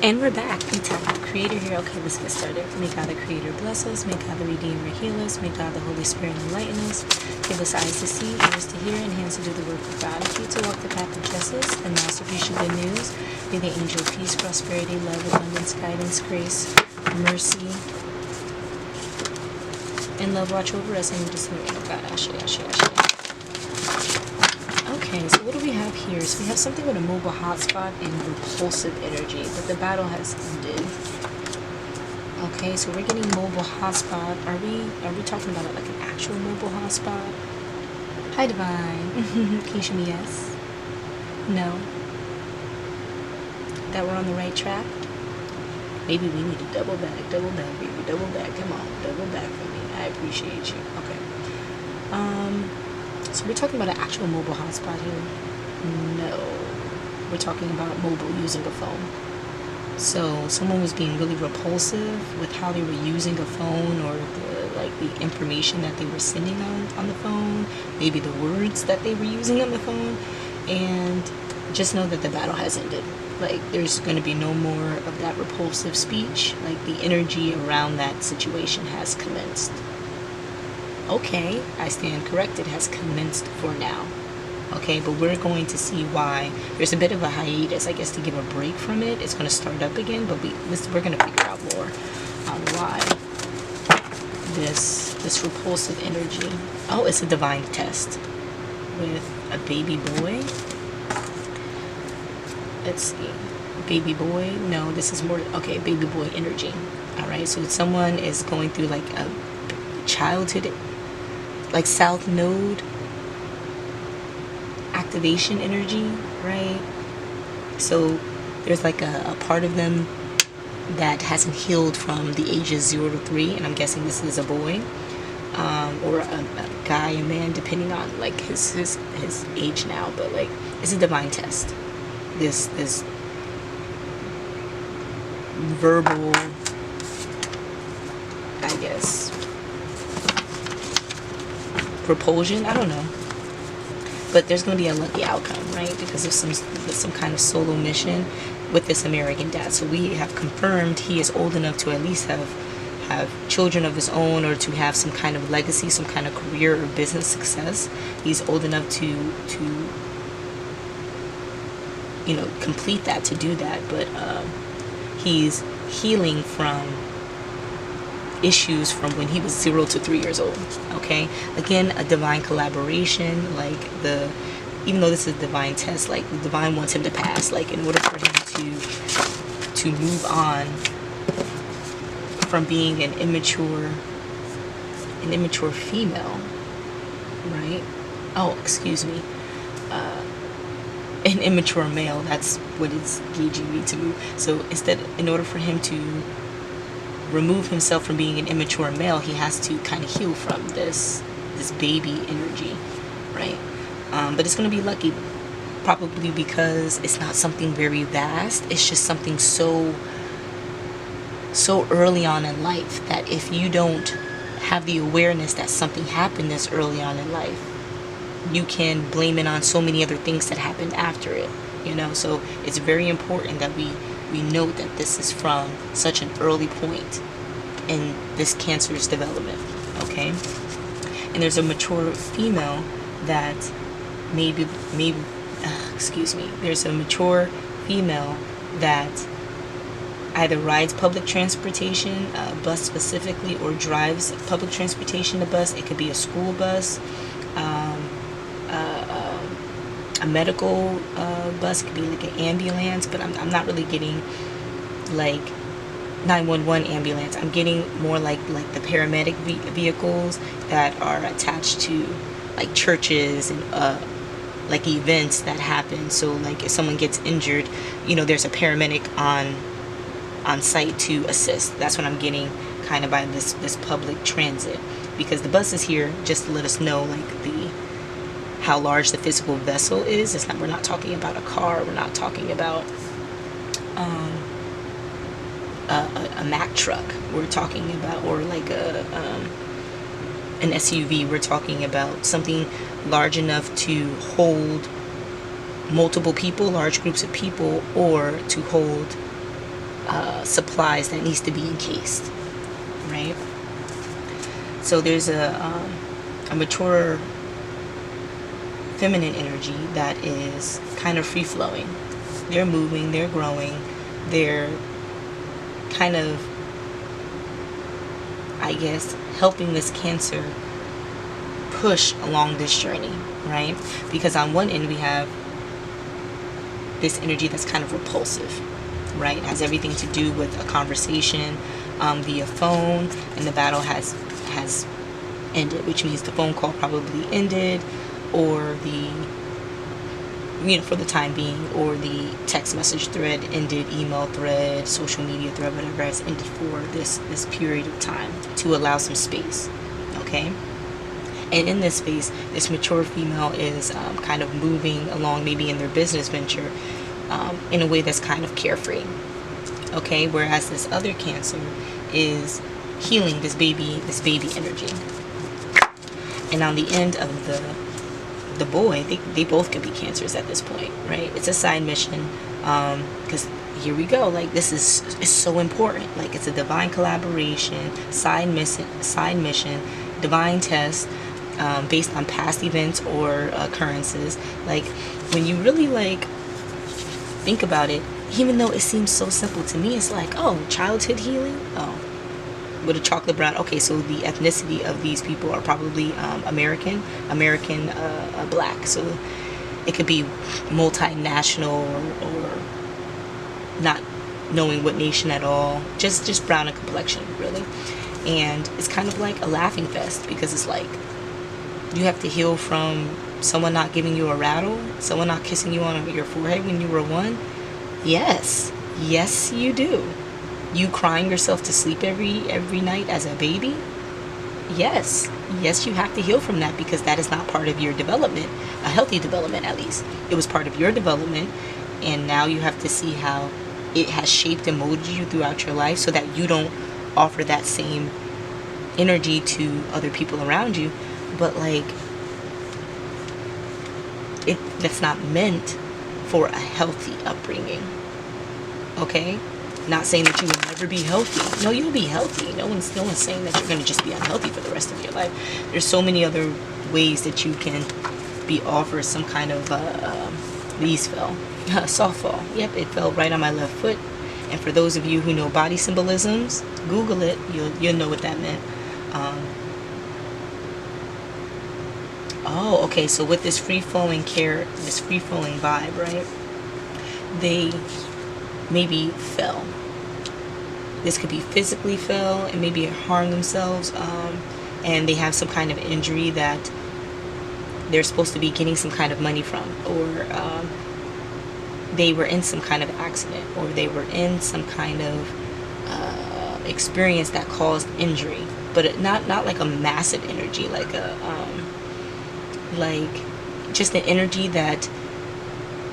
And we're back. The TAKful Creator here. Okay, let's get started. May God the Creator bless us. May God the Redeemer heal us. May God the Holy Spirit enlighten us. Give us eyes to see, ears to hear, and hands to do the work of God. Feet to walk the path of justice, and mouths to preach the good news. May the angel of peace, prosperity, love, abundance, guidance, grace, mercy, and love watch over us and just oh God, Ashe, Ashe, Ashe. Okay, so what do we have here? So we have something with a mobile hotspot and repulsive energy, but the battle has ended. Okay, so we're getting mobile hotspot. Are we talking about it like an actual mobile hotspot? Hi, Divine. Can you show me yes? No. That we're on the right track? Maybe we need to double back, baby, double back. Come on, double back for me. I appreciate you. Okay. So we're talking about an actual mobile hotspot here? No. We're talking about mobile using a phone. So someone was being really repulsive with how they were using a phone, or the information that they were sending on the phone, maybe the words that they were using on the phone, and just know that the battle has ended. Like, there's going to be no more of that repulsive speech. Like, the energy around that situation has commenced. Okay, I stand corrected, has commenced for now. Okay, but we're going to see why. There's a bit of a hiatus, I guess, to give a break from it. It's going to start up again, but we're going to figure out more on why this repulsive energy. Oh, it's a divine test with a baby boy. Let's see. Baby boy. No, this is more, okay, baby boy energy. All right, so someone is going through like a childhood, like South Node activation energy, right? So there's like a part of them that hasn't healed from the ages 0 to 3, and I'm guessing this is a boy, or a guy, a man, depending on like his age now. But like, it's a divine test. This verbal, I guess, propulsion, I don't know, but there's going to be a lucky outcome, right? Because of some kind of solo mission with this American dad. So we have confirmed he is old enough to at least have children of his own, or to have some kind of legacy, some kind of career or business success. He's old enough to you know, complete that, to do that. But he's healing from issues from when he was 0 to 3 years old. Okay, again, a divine collaboration. Like, even though this is a divine test, like the divine wants him to pass, like in order for him to move on from being an immature female, right? Oh, excuse me, an immature male. That's what is gauging me to move. So in order for him to remove himself from being an immature male, he has to kind of heal from this baby energy, right? But it's going to be lucky, probably because it's not something very vast. It's just something so early on in life that if you don't have the awareness that something happened this early on in life, you can blame it on so many other things that happened after it, you know. So it's very important that we note that this is from such an early point in this Cancer's development, okay? And there's a mature female that there's a mature female that either rides public transportation, bus specifically, or drives public transportation, a bus. It could be a school bus, a medical bus, could be like an ambulance, but I'm not really getting like 911 ambulance. I'm getting more like the paramedic vehicles that are attached to like churches and like events that happen. So like if someone gets injured, you know, there's a paramedic on site to assist. That's what I'm getting kind of by this public transit, because the bus is here just to let us know like how large the physical vessel is. We're not talking about a car. We're not talking about a Mack truck. We're talking about, or like an SUV. We're talking about something large enough to hold multiple people, large groups of people, or to hold supplies that needs to be encased, right? So there's a mature feminine energy that is kind of free-flowing. They're moving, they're growing, they're kind of, I guess, helping this Cancer push along this journey, right? Because on one end we have this energy that's kind of repulsive, right? It has everything to do with a conversation via phone, and the battle has ended, which means the phone call probably ended, or the, you know, for the time being, or the text message thread ended, email thread, social media thread, whatever has ended for this period of time to allow some space, okay? And in this space, this mature female is kind of moving along, maybe in their business venture, in a way that's kind of carefree, okay? Whereas this other Cancer is healing this baby energy. And on the end of the boy, they both could be Cancers at this point, right? It's a side mission, because here we go, like, this is so important. Like, it's a divine collaboration, side mission, divine test, based on past events or occurrences. Like, when you really, like, think about it, even though it seems so simple to me, it's like, oh, childhood healing, oh, with a chocolate brown. Okay, so the ethnicity of these people are probably American black. So it could be multinational or not knowing what nation at all. Just brown in complexion, really. And it's kind of like a laughing fest, because it's like you have to heal from someone not giving you a rattle, someone not kissing you on your forehead when you were 1. Yes you do. You crying yourself to sleep every night as a baby? Yes, you have to heal from that, because that is not part of your development, a healthy development at least. It was part of your development, and now you have to see how it has shaped and molded you throughout your life, so that you don't offer that same energy to other people around you. But like, that's not meant for a healthy upbringing, okay? Not saying that you will never be healthy. No, you'll be healthy. No one's saying that you're going to just be unhealthy for the rest of your life. There's so many other ways that you can be offered some kind of these fell. Softball. Yep, it fell right on my left foot. And for those of you who know body symbolisms, Google it. You'll know what that meant. Oh, okay. So with this free-flowing vibe, right? They maybe fell. This could be physically fell, and maybe harm themselves, and they have some kind of injury that they're supposed to be getting some kind of money from, or they were in some kind of accident, or they were in some kind of experience that caused injury, but not like a massive energy, like just an energy that,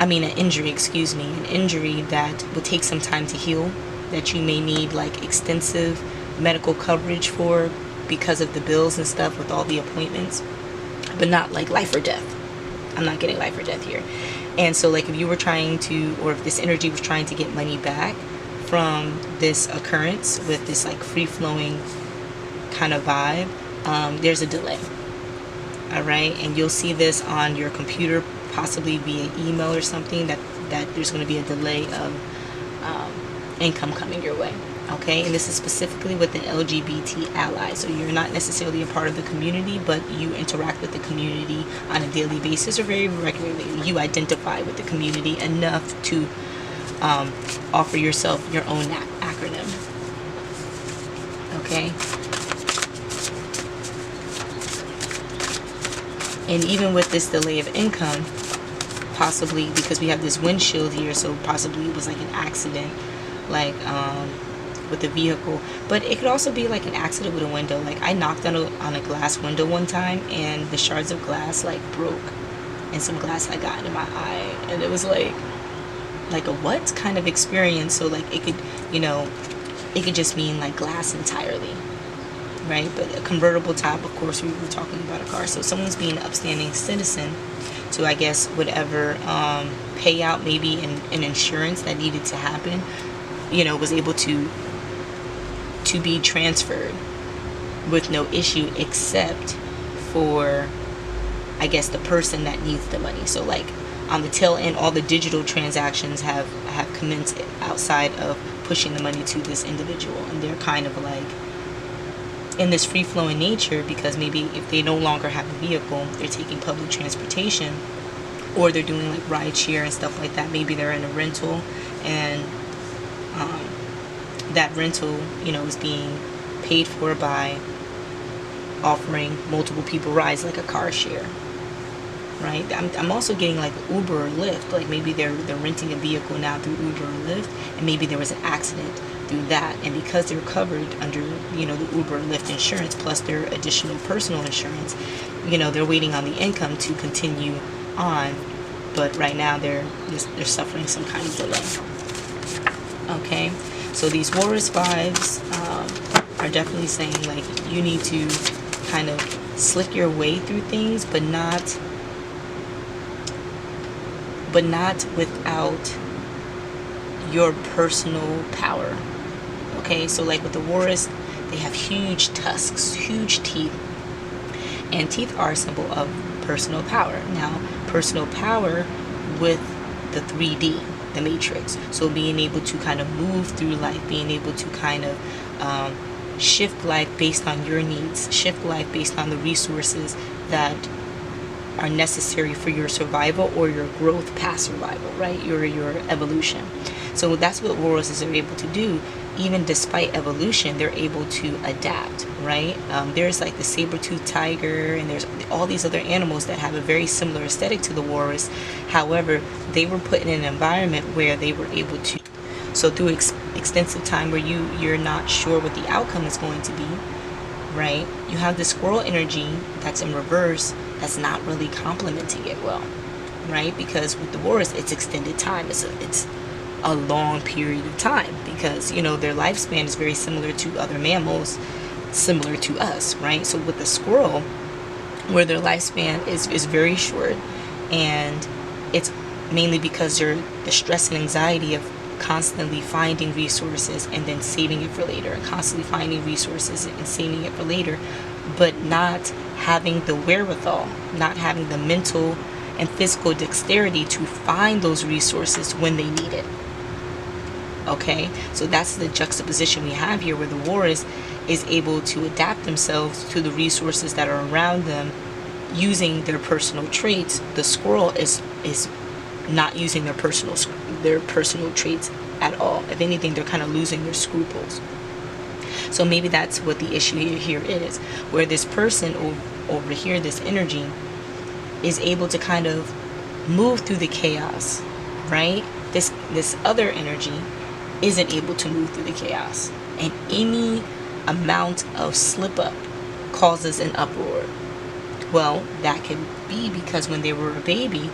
an injury, excuse me, an injury that would take some time to heal, that you may need like extensive medical coverage for because of the bills and stuff with all the appointments, but not like life or death. I'm not getting life or death here. And so like if you were trying to, or if this energy was trying to get money back from this occurrence with this like free-flowing kind of vibe, there's a delay. All right, and you'll see this on your computer, possibly via email or something, that there's going to be a delay of income coming your way. Okay, and this is specifically with an LGBT ally. So you're not necessarily a part of the community, but you interact with the community on a daily basis or very regularly. You identify with the community enough to offer yourself your own acronym. Okay. And even with this delay of income, possibly because we have this windshield here, so possibly it was like an accident, like with the vehicle. But it could also be like an accident with a window. Like I knocked on a glass window one time, and the shards of glass like broke, and some glass had gotten in my eye, and it was like a what kind of experience. So like it could, it could just mean like glass entirely, right? But a convertible type, of course, we were talking about a car. So someone's being an upstanding citizen to, I guess, whatever payout, maybe an insurance that needed to happen, was able to be transferred with no issue, except for, I guess, the person that needs the money. So like on the tail end, all the digital transactions have commenced outside of pushing the money to this individual, and they're kind of like in this free-flowing nature, because maybe if they no longer have a vehicle, they're taking public transportation, or they're doing like ride share and stuff like that. Maybe they're in a rental, and that rental, is being paid for by offering multiple people rides, like a car share, right? I'm also getting like Uber or Lyft, like maybe they're renting a vehicle now through Uber or Lyft, and maybe there was an accident through that, and because they're covered under the Uber or Lyft insurance plus their additional personal insurance, they're waiting on the income to continue on, but right now they're suffering some kind of delay. Okay, so these Walrus vibes are definitely saying like you need to kind of slick your way through things, but not without your personal power. Okay, so like with the Walrus, they have huge tusks, huge teeth, and teeth are a symbol of personal power. Now, personal power with the 3D, the matrix. So being able to kind of move through life, being able to kind of shift life based on your needs, shift life based on the resources that are necessary for your survival or your growth past survival, right? Your evolution. So that's what Walruses are able to do. Even despite evolution, they're able to adapt, right? There's like the saber-toothed tiger, and there's all these other animals that have a very similar aesthetic to the Walrus. However, they were put in an environment where they were able to, so through extensive time where you're not sure what the outcome is going to be, right? You have the squirrel energy that's in reverse, that's not really complementing it well, right? Because with the Walrus, it's extended time. It's a long period of time, because their lifespan is very similar to other mammals, similar to us, right? So with the squirrel, where their lifespan is very short, and it's mainly because the stress and anxiety of constantly finding resources and then saving it for later, and constantly finding resources and saving it for later, but not having the wherewithal, not having the mental and physical dexterity to find those resources when they need it. Okay, so that's the juxtaposition we have here, where the Walrus is able to adapt themselves to the resources that are around them using their personal traits. The squirrel is not using their personal traits at all. If anything, they're kind of losing their scruples. So maybe that's what the issue here is, where this person over here, this energy, is able to kind of move through the chaos, right? This other energy isn't able to move through the chaos, and any amount of slip up causes an uproar. Well, that could be because when they were a baby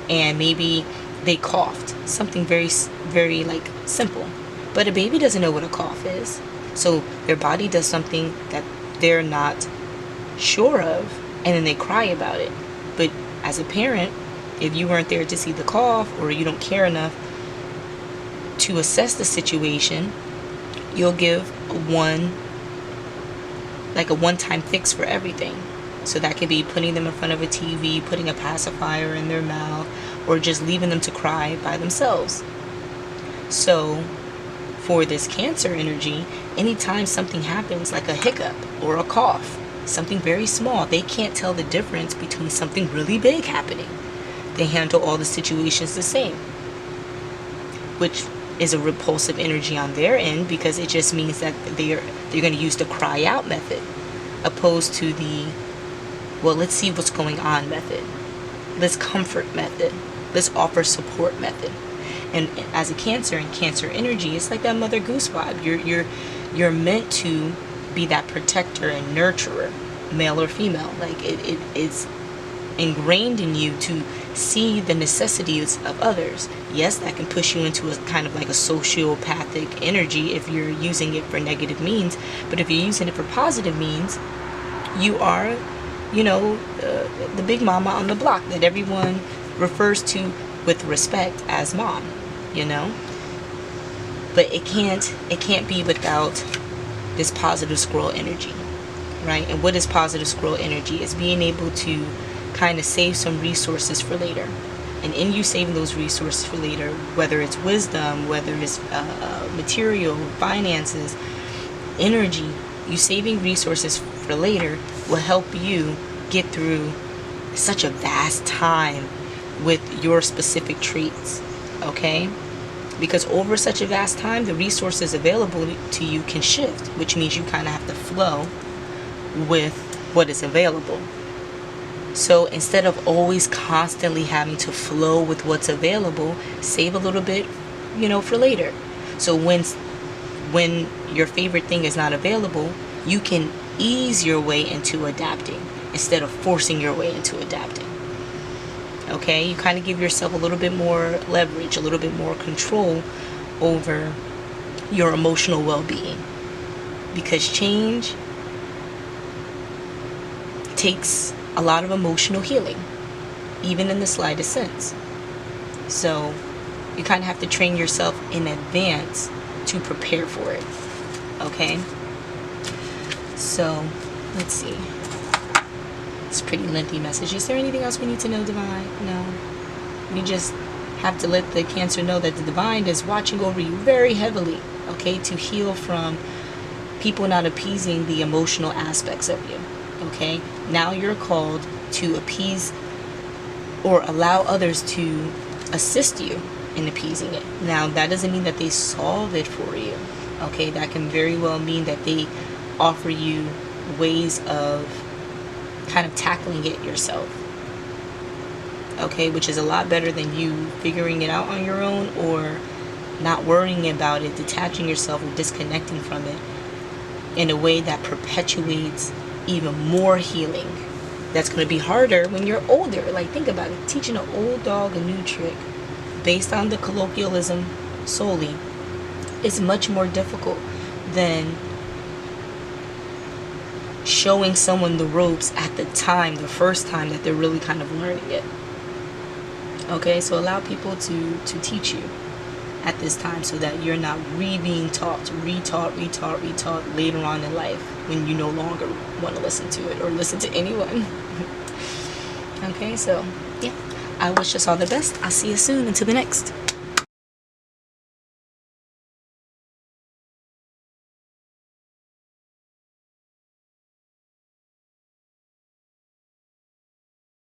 and maybe they coughed, something very, very like simple, but a baby doesn't know what a cough is, so their body does something that they're not sure of, and then they cry about it. But as a parent, if you weren't there to see the cough, or you don't care enough to assess the situation, you'll give a one-time fix for everything. So that could be putting them in front of a TV, putting a pacifier in their mouth, or just leaving them to cry by themselves. So for this Cancer energy, anytime something happens, like a hiccup or a cough, something very small, they can't tell the difference between something really big happening. They handle all the situations the same, which is a repulsive energy on their end, because it just means that they're going to use the cry out method, opposed to the, well, let's see what's going on method, let's comfort method, let's offer support method. And as a Cancer and Cancer energy, it's like that Mother Goose vibe. You're meant to be that protector and nurturer, male or female. Like it's ingrained in you to see the necessities of others. Yes, that can push you into a kind of like a sociopathic energy if you're using it for negative means, but if you're using it for positive means, you are, the big mama on the block that everyone refers to with respect as mom, But it can't be without this positive squirrel energy, right? And what is positive squirrel energy? Is being able to kind of save some resources for later. And in you saving those resources for later, whether it's wisdom, whether it's material, finances, energy, you saving resources for later will help you get through such a vast time with your specific traits, okay? Because over such a vast time, the resources available to you can shift, which means you kind of have to flow with what is available. So instead of always constantly having to flow with what's available, save a little bit, for later. So when your favorite thing is not available, you can ease your way into adapting instead of forcing your way into adapting. Okay, you kind of give yourself a little bit more leverage, a little bit more control over your emotional well-being, because change takes a lot of emotional healing, even in the slightest sense. So you kind of have to train yourself in advance to prepare for it. Okay, so let's see. It's a pretty lengthy message. Is there anything else we need to know, Divine? No. You just have to let the Cancer know that the Divine is watching over you very heavily, okay, to heal from people not appeasing the emotional aspects of you, okay? Now you're called to appease or allow others to assist you in appeasing it. Now, that doesn't mean that they solve it for you, okay? That can very well mean that they offer you ways of kind of tackling it yourself, okay, which is a lot better than you figuring it out on your own or not worrying about it, detaching yourself or disconnecting from it in a way that perpetuates even more healing. That's going to be harder when you're older. Like, think about it, teaching an old dog a new trick based on the colloquialism solely is much more difficult than showing someone the ropes at the time, the first time that they're really kind of learning it. Okay, so allow people to teach you at this time so that you're not being taught, retaught later on in life when you no longer want to listen to it or listen to anyone. Okay, so yeah, I wish us all the best. I'll see you soon. Until the next.